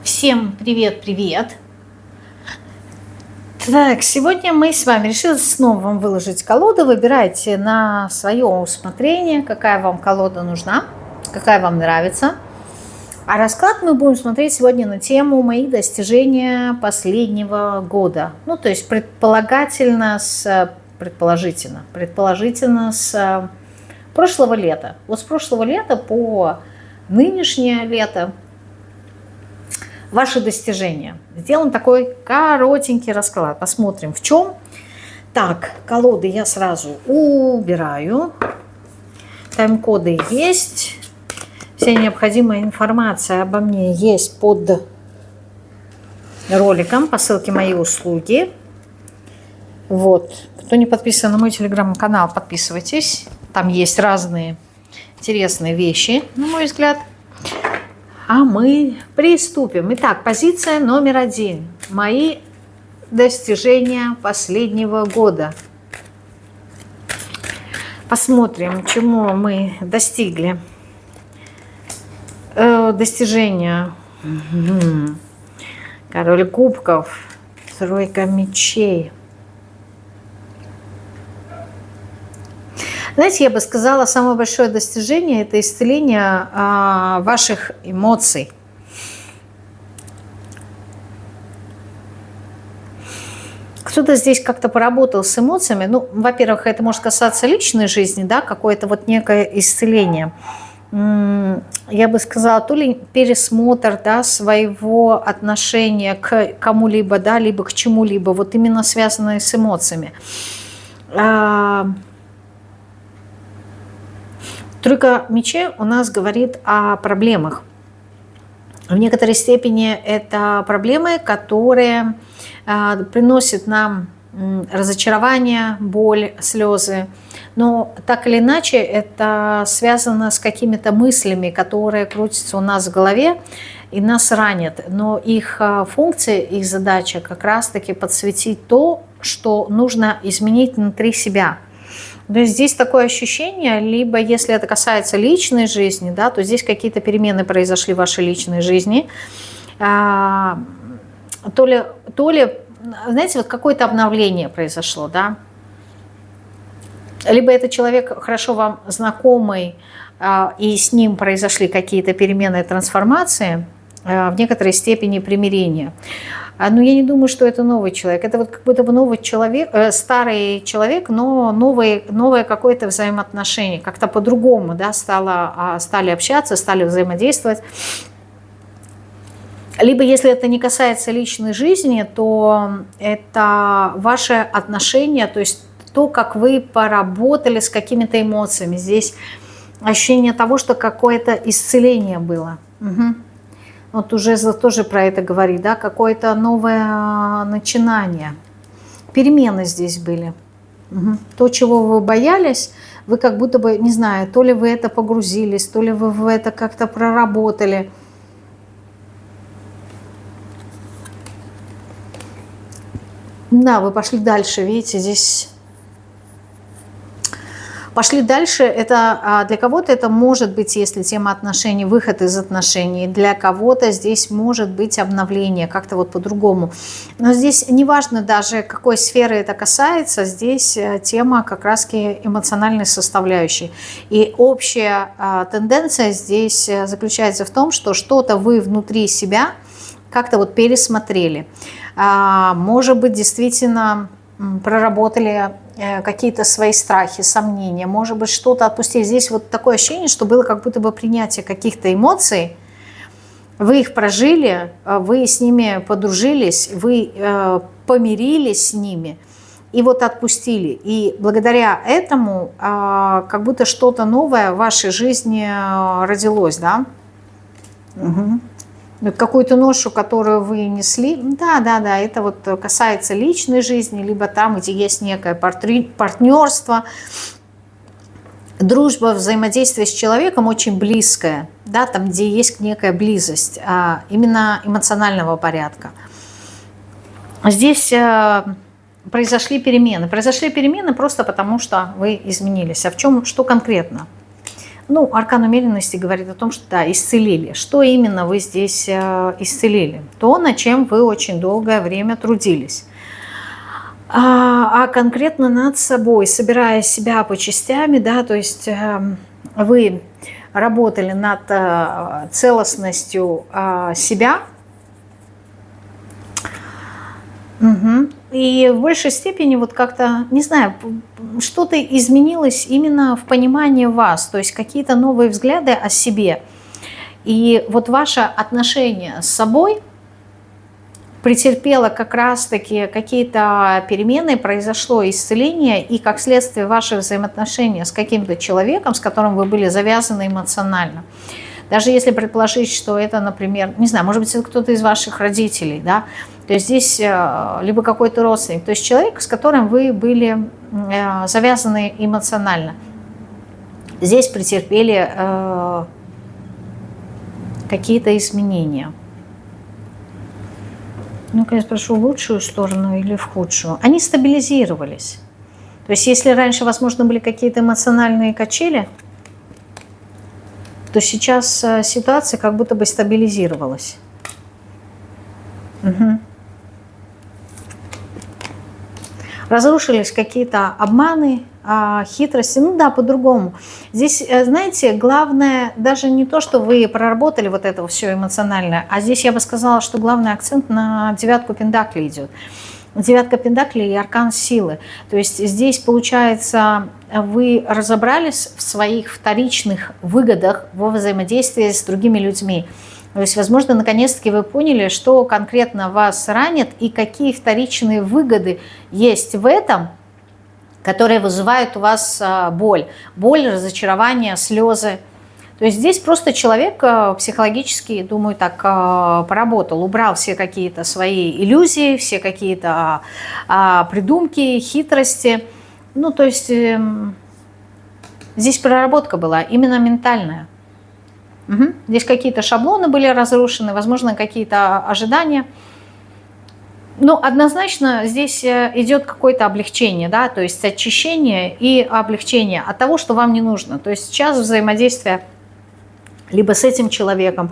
Всем привет-привет! Так, сегодня мы с вами решили снова вам выложить колоду. Выбирайте на свое усмотрение, какая вам колода нужна, какая вам нравится. А расклад мы будем смотреть сегодня на тему «Мои достижения последнего года». Ну, то есть предположительно с прошлого лета. Вот с прошлого лета по нынешнее лето ваши достижения. Сделаем такой коротенький расклад. Посмотрим, в чем. Так, колоды я сразу убираю. Тайм-коды есть. Вся необходимая информация обо мне есть под роликом по ссылке «Мои услуги». Вот. Кто не подписан на мой телеграм-канал, подписывайтесь. Там есть разные интересные вещи, на мой взгляд. А мы приступим. Итак, позиция номер 1. Мои достижения последнего года. Посмотрим, чему мы достигли. Достижения. Король кубков. Тройка мечей. Знаете, я бы сказала, самое большое достижение – это исцеление ваших эмоций. Кто-то здесь как-то поработал с эмоциями. Ну, во-первых, это может касаться личной жизни, да, какое-то вот некое исцеление. Я бы сказала, то ли пересмотр, да, своего отношения к кому-либо, да, либо к чему-либо, вот именно связанное с эмоциями. Тройка мечей у нас говорит о проблемах. В некоторой степени это проблемы, которые приносят нам разочарование, боль, слезы. Но так или иначе это связано с какими-то мыслями, которые крутятся у нас в голове и нас ранят. Но их функция, их задача как раз-таки подсветить то, что нужно изменить внутри себя. То есть здесь такое ощущение, либо если это касается личной жизни, да, то здесь какие-то перемены произошли в вашей личной жизни, то ли, знаете, вот какое-то обновление произошло, да, либо это человек хорошо вам знакомый, и с ним произошли какие-то перемены и трансформации, в некоторой степени примирения. Но я не думаю, что это новый человек. Это вот как будто бы новый человек, старый человек, но новое какое-то взаимоотношение. Как-то по-другому, да, стали общаться, стали взаимодействовать. Либо если это не касается личной жизни, то это ваши отношения, то есть то, как вы поработали с какими-то эмоциями. Здесь ощущение того, что какое-то исцеление было. Угу. Вот уже тоже про это говорит, да, какое-то новое начинание. Перемены здесь были. Угу. То, чего вы боялись, вы как будто бы, не знаю, то ли вы это погрузились, то ли вы в это как-то проработали. Да, вы пошли дальше, видите, здесь... Пошли дальше, это для кого-то это может быть, если тема отношений, выход из отношений, для кого-то здесь может быть обновление, как-то вот по-другому. Но здесь неважно даже, какой сферы это касается, здесь тема как раз-таки эмоциональной составляющей. И общая тенденция здесь заключается в том, что что-то вы внутри себя как-то вот пересмотрели. Может быть, действительно проработали какие-то свои страхи, сомнения, может быть, что-то отпустили. Здесь вот такое ощущение, что было как будто бы принятие каких-то эмоций, вы их прожили, вы с ними подружились, вы помирились с ними и вот отпустили. И благодаря этому как будто что-то новое в вашей жизни родилось, да? Угу. Какую-то ношу, которую вы несли, да, это вот касается личной жизни, либо там, где есть некое партнерство, дружба, взаимодействие с человеком очень близкое, да, там, где есть некая близость, именно эмоционального порядка. Здесь произошли перемены. Произошли перемены просто потому, что вы изменились. А в чем, что конкретно? Ну, аркан умеренности говорит о том, что да, исцелили. Что именно вы здесь исцелили? То, над чем вы очень долгое время трудились. А конкретно над собой, собирая себя по частями, да, то есть вы работали над целостностью себя. Угу. И в большей степени вот как-то, не знаю, что-то изменилось именно в понимании вас, то есть какие-то новые взгляды о себе. И вот ваше отношение с собой претерпело как раз-таки какие-то перемены, произошло исцеление, и как следствие ваши взаимоотношения с каким-то человеком, с которым вы были завязаны эмоционально. Даже если предположить, что это, например, не знаю, может быть, это кто-то из ваших родителей, да, то есть здесь либо какой-то родственник, то есть человек, с которым вы были завязаны эмоционально. Здесь претерпели какие-то изменения. Ну-ка, я спрошу, в лучшую сторону или в худшую? Они стабилизировались. То есть если раньше, возможно, были какие-то эмоциональные качели, то сейчас ситуация как будто бы стабилизировалась. Угу. Разрушились какие-то обманы, хитрости. Ну да, по-другому. Здесь, знаете, главное даже не то, что вы проработали вот это все эмоциональное, а здесь я бы сказала, что главный акцент на девятку пентаклей идет. Девятка пентаклей и аркан силы. То есть здесь, получается, вы разобрались в своих вторичных выгодах во взаимодействии с другими людьми. То есть, возможно, наконец-таки вы поняли, что конкретно вас ранит и какие вторичные выгоды есть в этом, которые вызывают у вас боль. Боль, разочарование, слезы. То есть здесь просто человек психологически, думаю, так поработал, убрал все какие-то свои иллюзии, все какие-то придумки, хитрости. Ну, то есть здесь проработка была именно ментальная. Угу. Здесь какие-то шаблоны были разрушены, возможно, какие-то ожидания. Но однозначно здесь идет какое-то облегчение, да, то есть очищение и облегчение от того, что вам не нужно. То есть сейчас взаимодействие либо с этим человеком,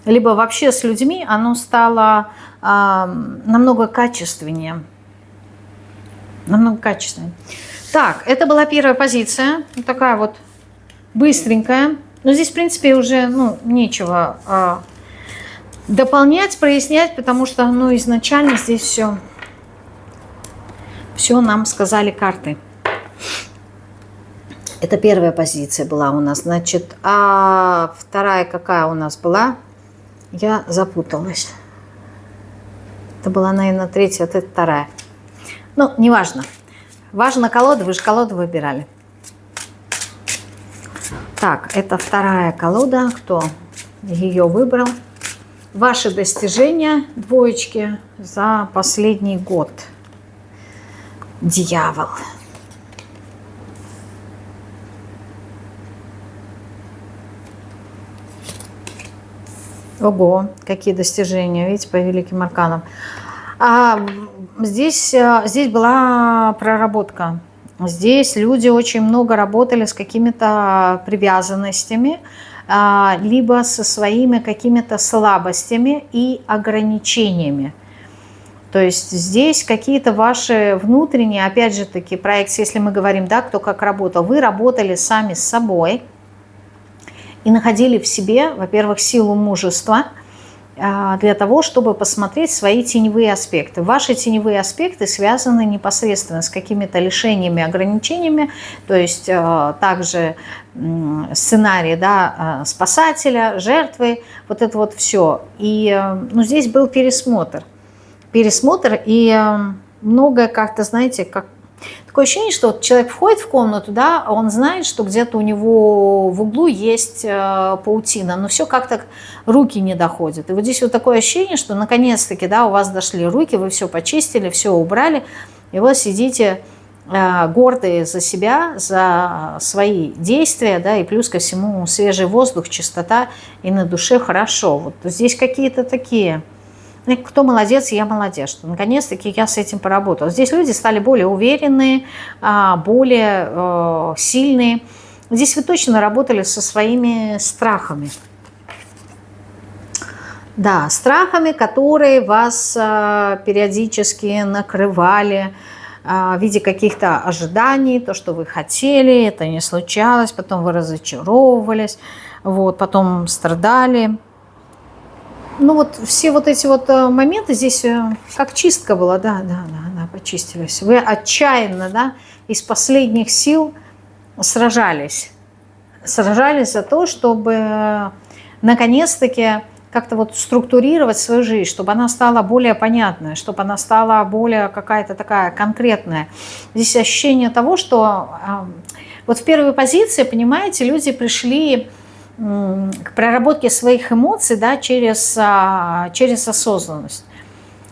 либо вообще с людьми, оно стало намного качественнее. Намного качественнее. Так, это была первая позиция, такая вот быстренькая. Но здесь, в принципе, уже нечего дополнять, прояснять, потому что изначально здесь все нам сказали карты. Это первая позиция была у нас. Значит, а вторая какая у нас была? Я запуталась. Это была, наверное, третья, вот это вторая. Ну, неважно. Важно колода, вы же колоду выбирали. Так, это вторая колода. Кто ее выбрал? Ваши достижения, двоечки, за последний год. Дьявол. Ого, какие достижения, видите, по великим арканам. Здесь была проработка. Здесь люди очень много работали с какими-то привязанностями, либо со своими какими-то слабостями и ограничениями. То есть здесь какие-то ваши внутренние, опять же таки, проекции, если мы говорим, да, кто как работал, вы работали сами с собой и находили в себе, во-первых, силу мужества для того, чтобы посмотреть свои теневые аспекты. Ваши теневые аспекты связаны непосредственно с какими-то лишениями, ограничениями, то есть также сценарий, да, спасателя, жертвы, вот это вот все. И здесь был пересмотр и многое как-то, знаете, как такое ощущение, что вот человек входит в комнату, да, он знает, что где-то у него в углу есть паутина, но все как-то руки не доходят. И вот здесь вот такое ощущение, что наконец-таки, да, у вас дошли руки, вы все почистили, все убрали, и вы сидите гордые за себя, за свои действия, да, и плюс ко всему свежий воздух, чистота, и на душе хорошо. Вот здесь какие-то такие... Кто молодец, я молодец, что наконец-таки я с этим поработала. Здесь люди стали более уверенные, более сильные. Здесь вы точно работали со своими страхами. Да, страхами, которые вас периодически накрывали в виде каких-то ожиданий, то, что вы хотели, это не случалось, потом вы разочаровывались, вот, потом страдали. Ну вот все вот эти вот моменты здесь как чистка была, да, почистились. Вы отчаянно, да, из последних сил сражались за то, чтобы наконец-таки как-то вот структурировать свою жизнь, чтобы она стала более понятной, чтобы она стала более какая-то такая конкретная. Здесь ощущение того, что вот в первой позиции, понимаете, люди пришли к проработке своих эмоций, да, через осознанность.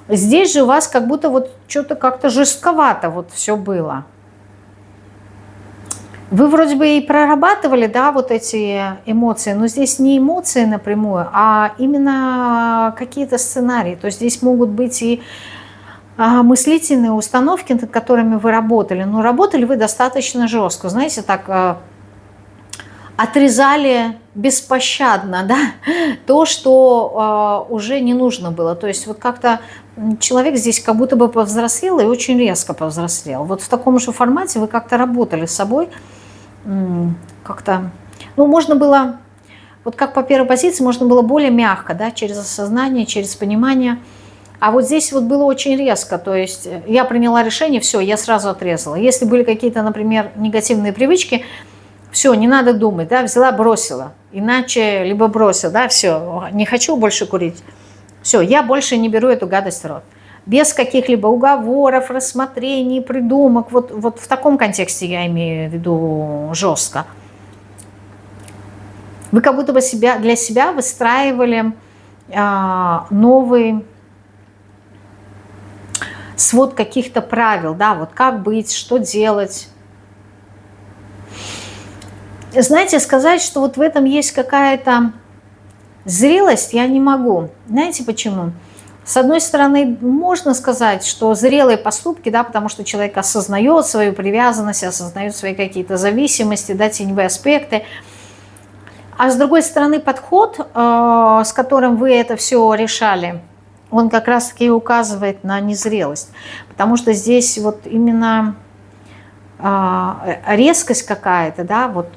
Здесь же у вас как будто вот что-то как-то жестковато вот все было. Вы вроде бы и прорабатывали, да, вот эти эмоции, но здесь не эмоции напрямую, а именно какие-то сценарии. То есть здесь могут быть и мыслительные установки, над которыми вы работали, но работали вы достаточно жестко, знаете, так отрезали беспощадно, да, то, что уже не нужно было. То есть вот как-то человек здесь как будто бы повзрослел и очень резко повзрослел. Вот в таком же формате вы как-то работали с собой, как-то, ну, можно было, вот как по первой позиции, можно было более мягко, да, через осознание, через понимание. А вот здесь вот было очень резко, то есть я приняла решение, все, я сразу отрезала. Если были какие-то, например, негативные привычки, все, не надо думать, да, взяла, бросила. Иначе либо бросила, да, все, не хочу больше курить. Все, я больше не беру эту гадость в рот. Без каких-либо уговоров, рассмотрений, придумок. Вот в таком контексте я имею в виду жестко. Вы как будто бы для себя выстраивали новый свод каких-то правил, да, вот как быть, что делать. Знаете, сказать, что вот в этом есть какая-то зрелость, я не могу. Знаете почему? С одной стороны, можно сказать, что зрелые поступки, да, потому что человек осознает свою привязанность, осознает свои какие-то зависимости, да, теневые аспекты. А с другой стороны, подход, с которым вы это все решали, он как раз-таки указывает на незрелость. Потому что здесь вот именно резкость какая-то, да, вот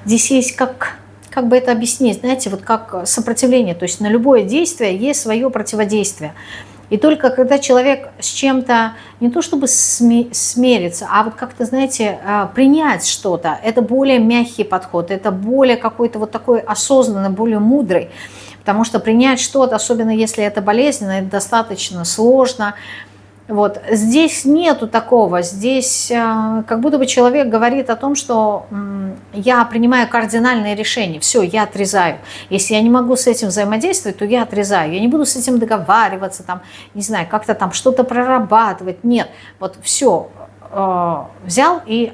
здесь есть как бы это объяснить, знаете, вот как сопротивление, то есть на любое действие есть свое противодействие. И только когда человек с чем-то не то чтобы смирится, а вот как-то, знаете, принять что-то, это более мягкий подход, это более какой-то вот такой осознанный, более мудрый, потому что принять что-то, особенно если это болезненно, это достаточно сложно. Вот. Здесь нету такого, здесь как будто бы человек говорит о том, что я принимаю кардинальные решения, все, я отрезаю. Если я не могу с этим взаимодействовать, то я отрезаю. Я не буду с этим договариваться, там, не знаю, как-то там что-то прорабатывать. Нет, вот все, взял и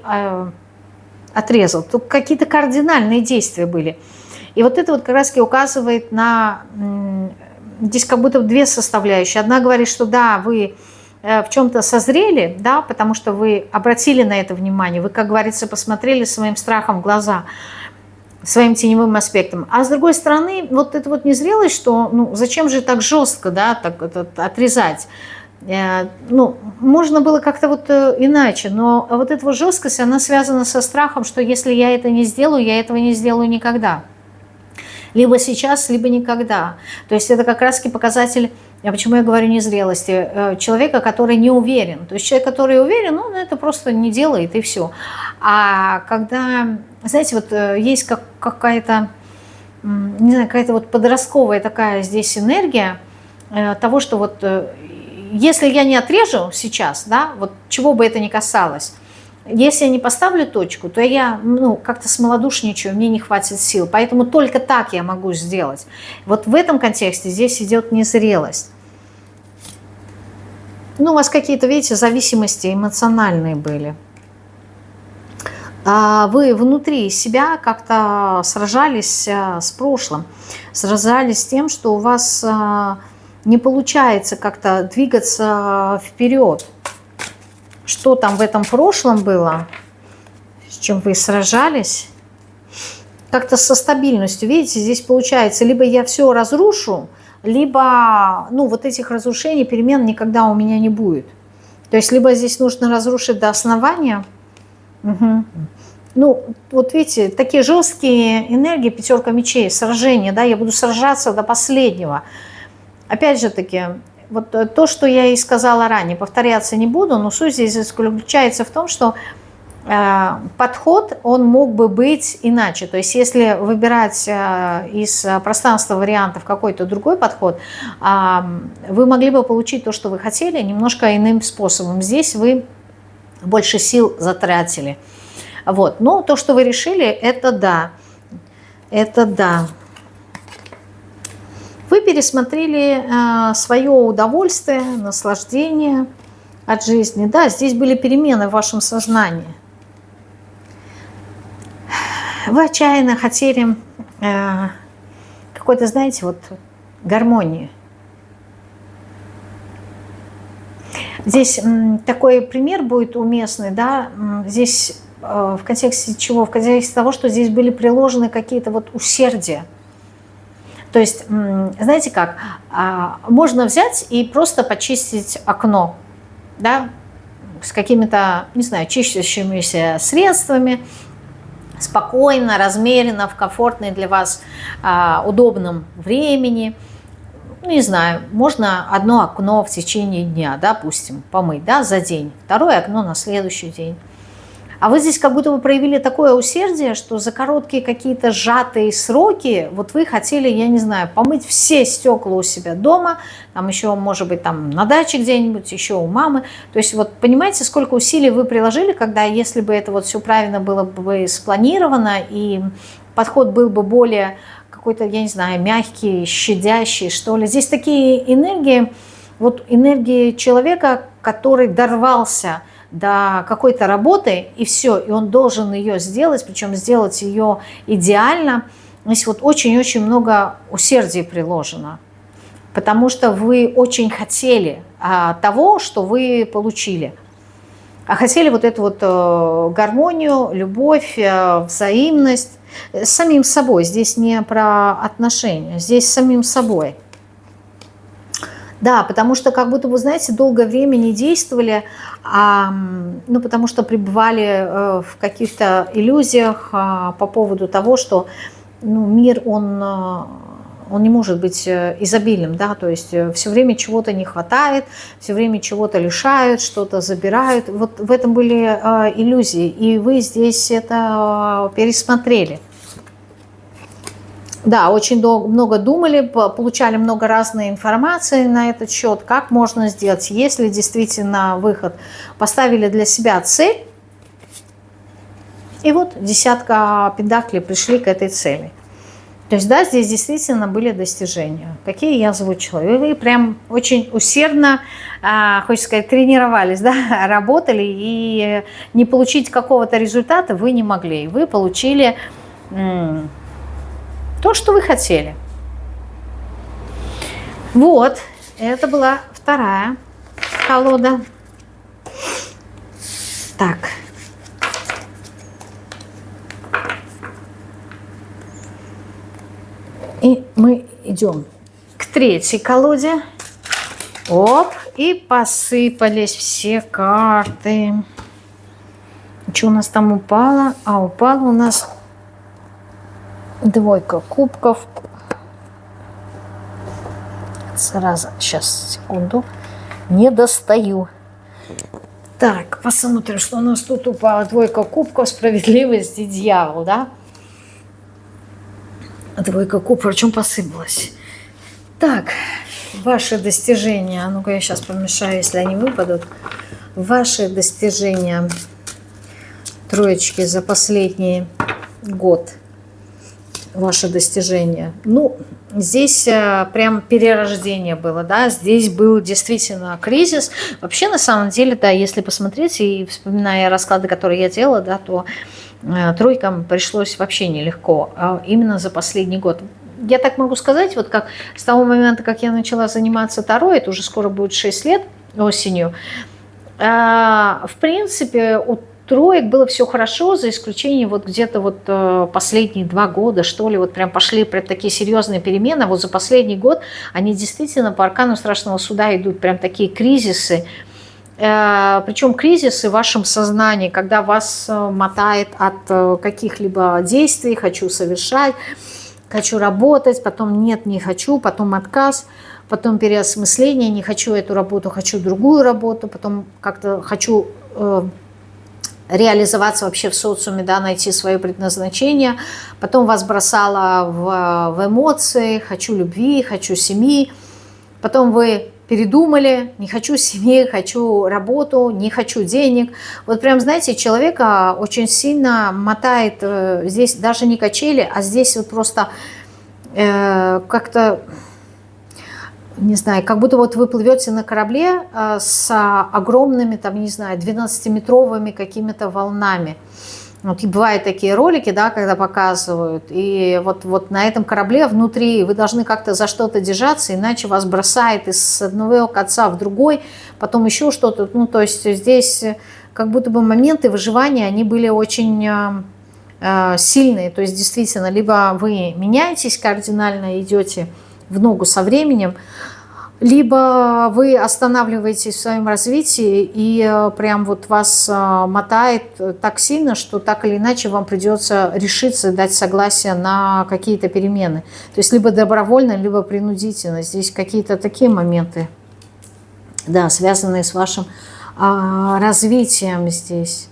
отрезал. Тут какие-то кардинальные действия были. И вот это вот как раз указывает на... Здесь как будто две составляющие. Одна говорит, что да, вы в чем-то созрели, да, потому что вы обратили на это внимание, вы, как говорится, посмотрели своим страхом в глаза, своим теневым аспектом. А с другой стороны, вот это вот незрелость, что, ну, зачем же так жестко, да, так отрезать? Ну, можно было как-то вот иначе, но вот эта вот жесткость, она связана со страхом, что если я это не сделаю, я этого не сделаю никогда. Либо сейчас, либо никогда. То есть это как раз-таки показатель, почему я говорю незрелости, человека, который не уверен. То есть человек, который уверен, он это просто не делает и все. А когда, знаете, вот есть какая-то, не знаю, какая-то вот подростковая такая здесь энергия того, что вот если я не отрежу сейчас, да, вот чего бы это ни касалось, если я не поставлю точку, то я, ну, как-то смолодушничаю, мне не хватит сил. Поэтому только так я могу сделать. Вот в этом контексте здесь идет незрелость. Ну, у вас какие-то, видите, зависимости эмоциональные были. Вы внутри себя как-то сражались с прошлым, сражались с тем, что у вас не получается как-то двигаться вперед. Что там в этом прошлом было? с чем вы сражались, как-то со стабильностью. Видите, здесь получается, либо я все разрушу, либо, ну, вот этих разрушений, перемен никогда у меня не будет. То есть, либо здесь нужно разрушить до основания. Угу. Ну, вот видите, такие жесткие энергии, 5 мечей, сражения, да, я буду сражаться до последнего. Опять же таки, вот то, что я и сказала ранее, повторяться не буду, но суть здесь заключается в том, что подход, он мог бы быть иначе. То есть, если выбирать из пространства вариантов какой-то другой подход, вы могли бы получить то, что вы хотели, немножко иным способом. Здесь вы больше сил затратили. Вот. Но то, что вы решили, это да. Это да. Вы пересмотрели свое удовольствие, наслаждение от жизни. Да, здесь были перемены в вашем сознании. Вы отчаянно хотели какой-то, знаете, вот гармонии. Здесь такой пример будет уместный, да, здесь в контексте чего? В контексте того, что здесь были приложены какие-то вот усердия. То есть, знаете как, можно взять и просто почистить окно, да, с какими-то, не знаю, чистящимися средствами, спокойно, размеренно, в комфортной для вас удобном времени. Не знаю, можно одно окно в течение дня, допустим, помыть, да, за день, второе окно на следующий день. А вы здесь как будто вы проявили такое усердие, что за короткие какие-то сжатые сроки, вот вы хотели, я не знаю, помыть все стекла у себя дома, там еще, может быть, там на даче где-нибудь, еще у мамы. То есть вот понимаете, сколько усилий вы приложили, когда, если бы это вот все правильно было бы спланировано, и подход был бы более какой-то, я не знаю, мягкий, щадящий, что ли. Здесь такие энергии, вот энергии человека, который дорвался до какой-то работы, и все, и он должен ее сделать, причем сделать ее идеально. Здесь вот очень-очень много усердия приложено, потому что вы очень хотели того, что вы получили. А хотели вот эту вот гармонию, любовь, взаимность с самим собой. Здесь не про отношения, здесь с самим собой. Да, потому что как будто вы, знаете, долгое время не действовали, ну, потому что пребывали в каких-то иллюзиях по поводу того, что ну, мир, он не может быть изобильным, да, то есть все время чего-то не хватает, все время чего-то лишают, что-то забирают. Вот в этом были иллюзии, и вы здесь это пересмотрели. Да, очень много думали, получали много разной информации на этот счет, как можно сделать, если действительно выход. Поставили для себя цель, и вот 10 пентаклей пришли к этой цели. То есть, да, здесь действительно были достижения. Какие я озвучила. И вы прям очень усердно, хочется сказать, тренировались, да, работали, и не получить какого-то результата вы не могли. Вы получили то, что вы хотели. Вот, это была вторая колода. Так. И мы идем к третьей колоде. Оп, и посыпались все карты. Что у нас там упало? А упало у нас двойка кубков. Сразу, сейчас, секунду. Не достаю. Так, посмотрим, что у нас тут упало. Двойка кубков, справедливость и дьявол, да? Двойка кубков, причем посыпалась. Так, ваши достижения. Ну-ка, я сейчас помешаю, если они выпадут. Ваши достижения. Троечки за последний год. Ваши достижения. Ну, здесь прям перерождение было, да, здесь был действительно кризис. Вообще, на самом деле, да, если посмотреть и вспоминая расклады, которые я делала, да, то тройкам пришлось вообще нелегко, именно за последний год. Я так могу сказать, вот как с того момента, как я начала заниматься Таро, это уже скоро будет 6 лет осенью, в принципе, троек было все хорошо, за исключением вот где-то вот последние 2 года, что ли, вот прям пошли прям такие серьезные перемены. Вот за последний год они действительно по аркану Страшного Суда идут прям такие кризисы. Причем кризисы в вашем сознании, когда вас мотает от каких-либо действий, хочу совершать, хочу работать, потом нет, не хочу, потом отказ, потом переосмысление, не хочу эту работу, хочу другую работу, потом как-то хочу реализоваться вообще в социуме, да, найти свое предназначение, потом вас бросало в эмоции, хочу любви, хочу семьи, потом вы передумали, не хочу семьи, хочу работу, не хочу денег. Вот прям, знаете, человека очень сильно мотает здесь даже не качели, а здесь вот просто как-то, не знаю, как будто вот вы плывете на корабле с огромными, там, не знаю, 12-метровыми какими-то волнами. Вот и бывают такие ролики, да, когда показывают, и вот на этом корабле внутри вы должны как-то за что-то держаться, иначе вас бросает из одного конца в другой, потом еще что-то. Ну, то есть здесь как будто бы моменты выживания, они были очень сильные. То есть действительно, либо вы меняетесь кардинально, идете в ногу со временем, либо вы останавливаетесь в своем развитии и прям вот вас мотает так сильно, что так или иначе вам придется решиться дать согласие на какие-то перемены. То есть либо добровольно, либо принудительно. Здесь какие-то такие моменты, да, связанные с вашим развитием здесь.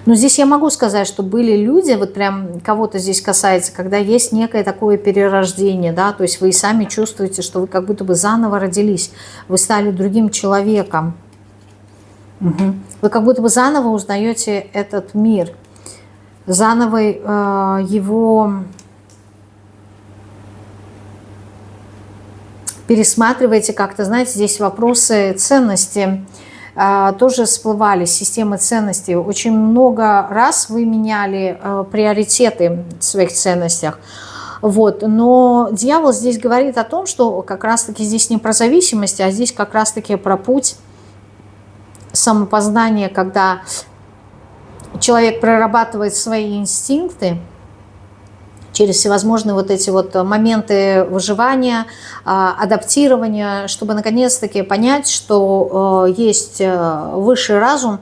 Но здесь я могу сказать, что были люди, вот прям кого-то здесь касается, когда есть некое такое перерождение, да, то есть вы и сами чувствуете, что вы как будто бы заново родились, вы стали другим человеком. Угу. Вы как будто бы заново узнаете этот мир, заново его пересматриваете как-то, знаете, здесь вопросы ценности тоже всплывали, системы ценностей. Очень много раз вы меняли приоритеты в своих ценностях. Вот. Но дьявол здесь говорит о том, что как раз-таки здесь не про зависимость, а здесь как раз-таки про путь самопознания, когда человек прорабатывает свои инстинкты через всевозможные вот эти вот моменты выживания, адаптирования, чтобы наконец-таки понять, что есть высший разум,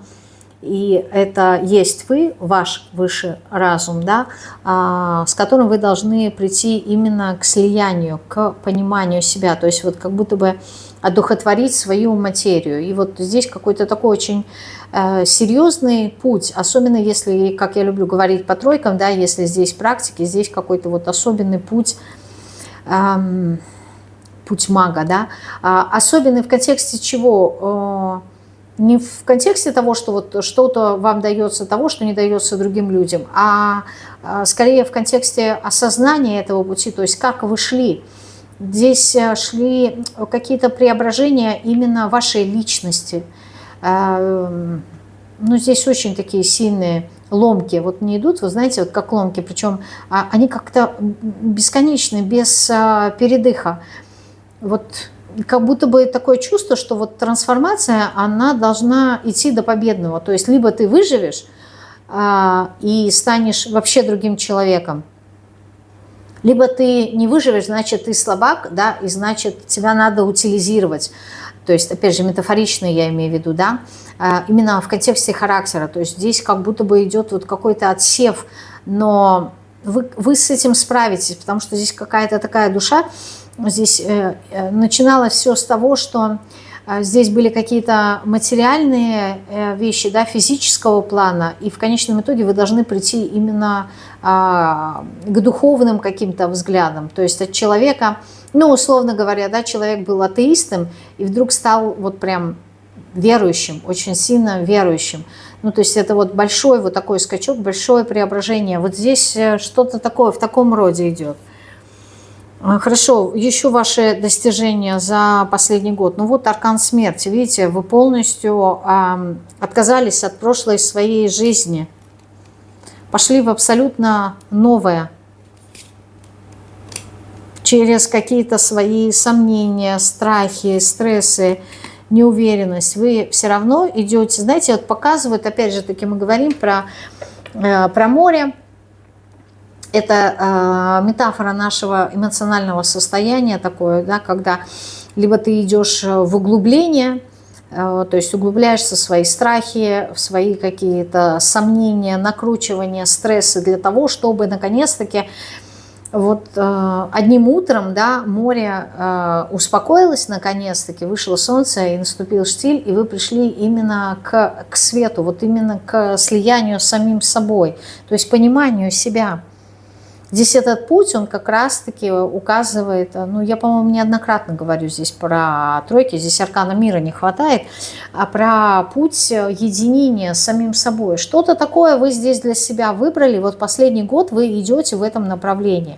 и это есть вы, ваш высший разум, да, с которым вы должны прийти именно к слиянию, к пониманию себя, то есть вот как будто бы одухотворить свою материю. И вот здесь какой-то такой очень серьезный путь, особенно если, как я люблю говорить по тройкам, да, если здесь практики, здесь какой-то вот особенный путь, путь мага, да, особенный в контексте чего? Не в контексте того, что вот что-то вам дается того, что не дается другим людям, а скорее в контексте осознания этого пути, то есть как вы шли. Здесь шли какие-то преображения именно вашей личности. Ну, здесь очень такие сильные ломки. Вот не идут, вы знаете, вот как ломки, причем они как-то бесконечны, без передыха. Вот как будто бы такое чувство, что вот трансформация, она должна идти до победного. То есть либо ты выживешь и станешь вообще другим человеком, либо ты не выживешь, значит, ты слабак, да, и значит, тебя надо утилизировать. То есть, опять же, метафорично я имею в виду, да, именно в контексте характера. То есть здесь как будто бы идет вот какой-то отсев, но вы с этим справитесь, потому что здесь какая-то такая душа. Здесь начиналось все с того, что здесь были какие-то материальные вещи, да, физического плана, и в конечном итоге вы должны прийти именно к духовным каким-то взглядам. То есть от человека, ну, условно говоря, да, человек был атеистом и вдруг стал вот прям верующим, очень сильно верующим. Ну, то есть это вот большой вот такой скачок, большое преображение. Вот здесь что-то такое в таком роде идет. Хорошо, еще ваши достижения за последний год. Ну вот аркан смерти, видите, вы полностью отказались от прошлой своей жизни, пошли в абсолютно новое, через какие-то свои сомнения, страхи, стрессы, неуверенность, вы все равно идете, знаете, вот показывают, опять же таки мы говорим про море. Это метафора нашего эмоционального состояния такое, да, когда либо ты идешь в углубление, то есть углубляешься в свои страхи, в свои какие-то сомнения, накручивания, стрессы для того, чтобы наконец-таки вот одним утром, да, море успокоилось наконец-таки, вышло солнце и наступил штиль, и вы пришли именно к свету, вот именно к слиянию с самим собой, то есть пониманию себя. Здесь этот путь, он как раз-таки указывает, ну, я, по-моему, неоднократно говорю здесь про тройки, здесь аркана мира не хватает, а про путь единения с самим собой. Что-то такое вы здесь для себя выбрали, вот последний год вы идете в этом направлении.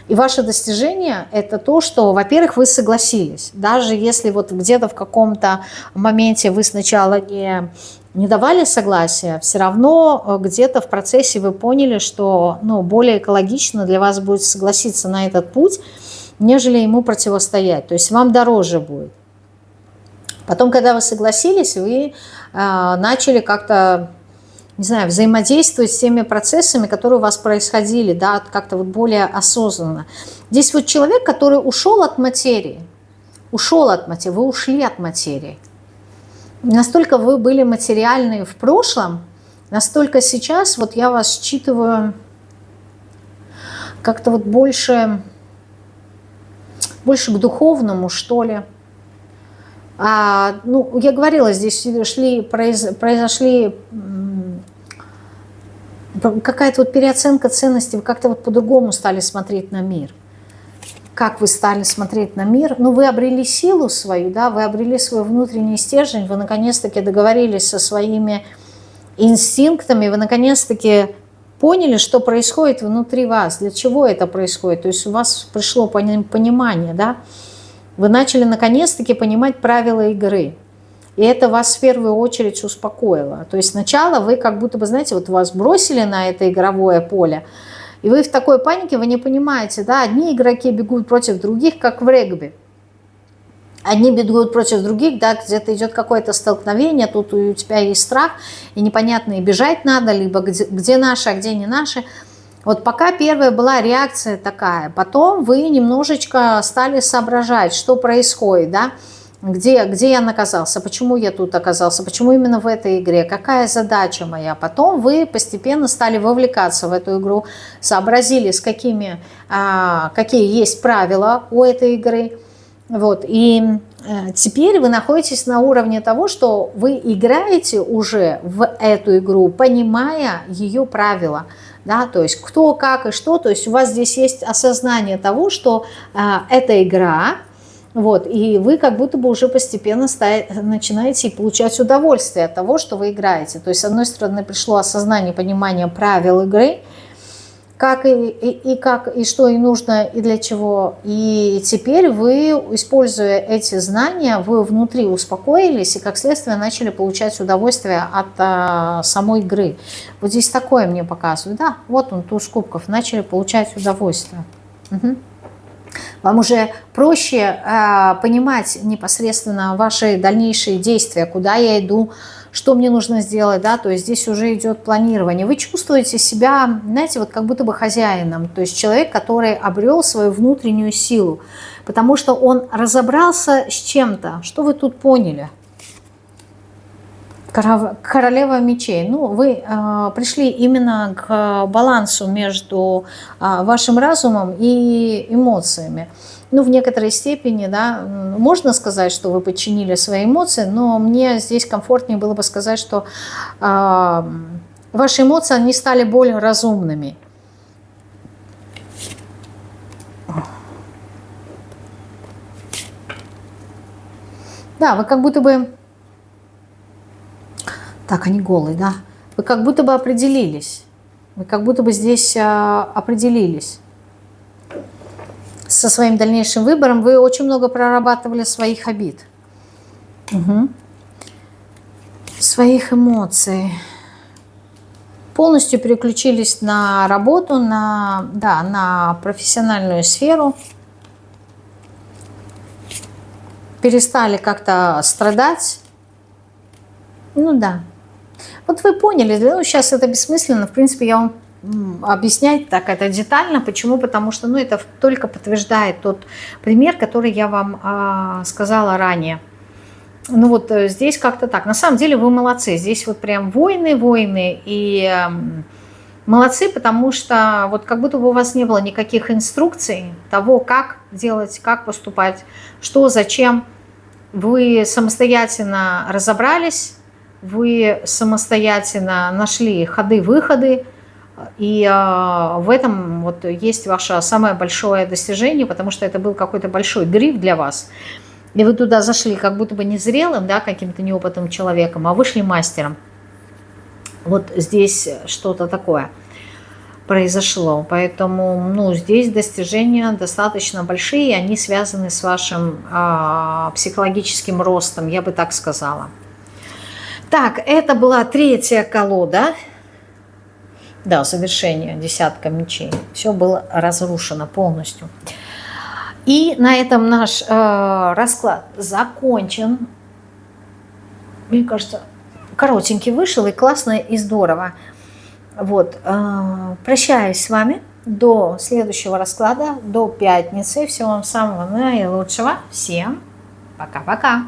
И ваше достижение – это то, что, во-первых, вы согласились. Даже если вот где-то в каком-то моменте вы сначала не давали согласия, все равно где-то в процессе вы поняли, что, ну, более экологично для вас будет согласиться на этот путь, нежели ему противостоять. То есть вам дороже будет. Потом, когда вы согласились, вы начали как-то, не знаю, взаимодействовать с теми процессами, которые у вас происходили, да, как-то вот более осознанно. Здесь вот человек, который ушел от материи, вы ушли от материи. Настолько вы были материальны в прошлом, настолько сейчас вот я вас считываю как-то вот больше к духовному, что ли. Ну, я говорила, здесь произошли какая-то вот переоценка ценностей, вы как-то вот по-другому стали смотреть на мир. Как вы стали смотреть на мир? Ну, вы обрели силу свою, да, вы обрели свой внутренний стержень, вы наконец-таки договорились со своими инстинктами, вы наконец-таки поняли, что происходит внутри вас, для чего это происходит. То есть у вас пришло понимание, да, вы начали наконец-таки понимать правила игры. И это вас в первую очередь успокоило. То есть сначала вы как будто бы, знаете, вот вас бросили на это игровое поле, и вы в такой панике, вы не понимаете, да, одни игроки бегут против других, как в регби. Одни бегут против других, да, где-то идет какое-то столкновение, тут у тебя есть страх, и непонятно, и бежать надо, либо где наши, а где не наши. Вот пока первая была реакция такая, потом вы немножечко стали соображать, что происходит, да, где я оказался, почему я тут оказался, почему именно в этой игре, какая задача моя. Потом вы постепенно стали вовлекаться в эту игру, сообразили, какие есть правила у этой игры. Вот. И теперь вы находитесь на уровне того, что вы играете уже в эту игру, понимая ее правила. Да, то есть кто, как и что. То есть у вас здесь есть осознание того, что это игра. Вот, и вы как будто бы уже постепенно начинаете получать удовольствие от того, что вы играете. То есть, с одной стороны, пришло осознание, понимание правил игры, как и что и нужно, и для чего. И теперь вы, используя эти знания, вы внутри успокоились и, как следствие, начали получать удовольствие от самой игры. Вот здесь такое мне показывают. Да, вот он, туз кубков, начали получать удовольствие. Угу. Вам уже проще понимать непосредственно ваши дальнейшие действия, куда я иду, что мне нужно сделать, да, то есть здесь уже идет планирование. Вы чувствуете себя, знаете, вот как будто бы хозяином, то есть человек, который обрел свою внутреннюю силу, потому что он разобрался с чем-то. Что вы тут поняли? Королева мечей. Ну, вы пришли именно к балансу между вашим разумом и эмоциями. Ну, в некоторой степени, да, можно сказать, что вы подчинили свои эмоции, но мне здесь комфортнее было бы сказать, что ваши эмоции, они стали более разумными. Да, вы как будто бы... Так, они голые, да? Вы как будто бы определились. Вы как будто бы здесь определились со своим дальнейшим выбором. Вы очень много прорабатывали своих обид. Угу. Своих эмоций. Полностью переключились на работу, на профессиональную сферу. перестали как-то страдать. Ну да. Вот вы поняли, да? Сейчас это бессмысленно. В принципе, я вам объяснять так это детально. Почему? Потому что это только подтверждает тот пример, который я вам сказала ранее. Ну вот здесь как-то так. На самом деле вы молодцы. Здесь вот прям воины. И молодцы, потому что вот как будто бы у вас не было никаких инструкций того, как делать, как поступать, что, зачем. Вы самостоятельно разобрались, вы самостоятельно нашли ходы-выходы. И в этом вот есть ваше самое большое достижение, потому что это был какой-то большой дрейф для вас. И вы туда зашли как будто бы не зрелым, да, каким-то неопытным человеком, а вышли мастером. Вот здесь что-то такое произошло. Поэтому здесь достижения достаточно большие, и они связаны с вашим психологическим ростом, я бы так сказала. Так, это была третья колода. Да, завершение, десятка мечей. Все было разрушено полностью. И на этом наш расклад закончен. Мне кажется, коротенький вышел, и классно, и здорово. Вот, прощаюсь с вами до следующего расклада, до пятницы. Всего вам самого наилучшего. Всем пока-пока.